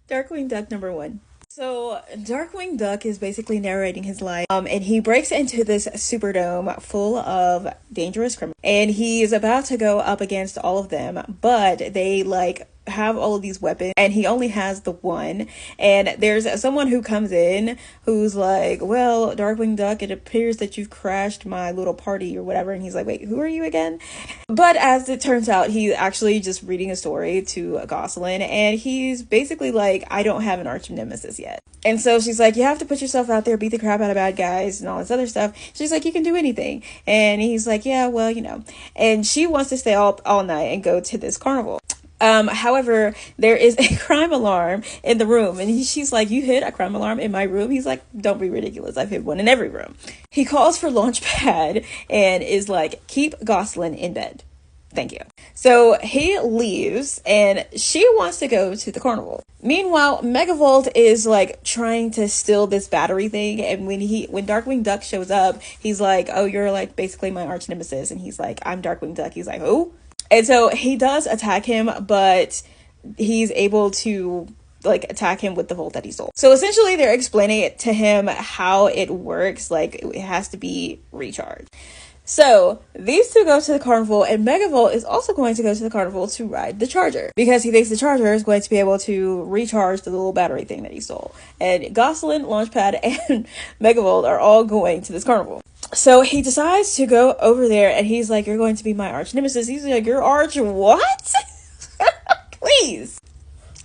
Darkwing Duck number one. So Darkwing Duck is basically narrating his life, and he breaks into this Superdome full of dangerous criminals, and he's about to go up against all of them, but they have all of these weapons and he only has the one. And there's someone who comes in who's like, well, Darkwing Duck, it appears that you've crashed my little party or whatever. And he's like, wait, who are you again? But as it turns out, he's actually just reading a story to Gosselin, and he's basically like, I don't have an arch nemesis yet. And so she's like, you have to put yourself out there, beat the crap out of bad guys and all this other stuff. She's like, you can do anything. And he's like, yeah, well, and she wants to stay all night and go to this carnival. However, there is a crime alarm in the room, and she's like, you hid a crime alarm in my room? He's like, don't be ridiculous. I've hid one in every room. He calls for Launchpad and is like, keep Gosselin in bed. Thank you. So he leaves and she wants to go to the carnival. Meanwhile, Megavolt is like trying to steal this battery thing. And when Darkwing Duck shows up, he's like, oh, you're like basically my arch nemesis. And he's like, I'm Darkwing Duck. He's like, who? And so he does attack him, but he's able to attack him with the Volt that he stole. So essentially they're explaining it to him how it works. Like, it has to be recharged. So these two go to the carnival, and Megavolt is also going to go to the carnival to ride the charger because he thinks the charger is going to be able to recharge the little battery thing that he stole. And Gosselin, Launchpad, and Megavolt are all going to this carnival. So he decides to go over there, and he's like, you're going to be my arch nemesis. He's like, your arch what? Please.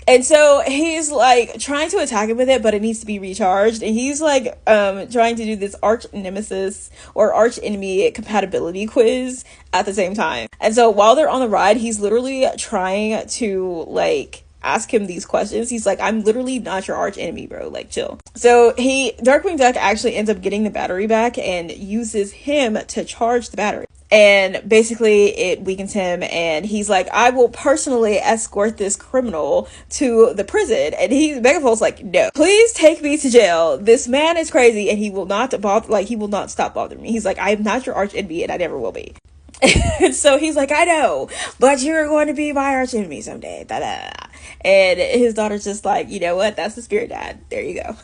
And so he's like trying to attack him with it, but it needs to be recharged. And he's like trying to do this arch nemesis or arch enemy compatibility quiz at the same time. And so while they're on the ride, he's literally trying to ask him these questions. He's like, I'm literally not your arch enemy, bro. Like, chill. So Darkwing Duck actually ends up getting the battery back and uses him to charge the battery. And basically it weakens him, and he's like, I will personally escort this criminal to the prison. And Megavolt's like, no, please take me to jail. This man is crazy and he will not he will not stop bothering me. He's like, I am not your arch enemy and I never will be. And so he's like, I know, but you're going to be my arch enemy someday. Da-da. And his daughter's just like, you know what? That's the spirit, Dad. There you go.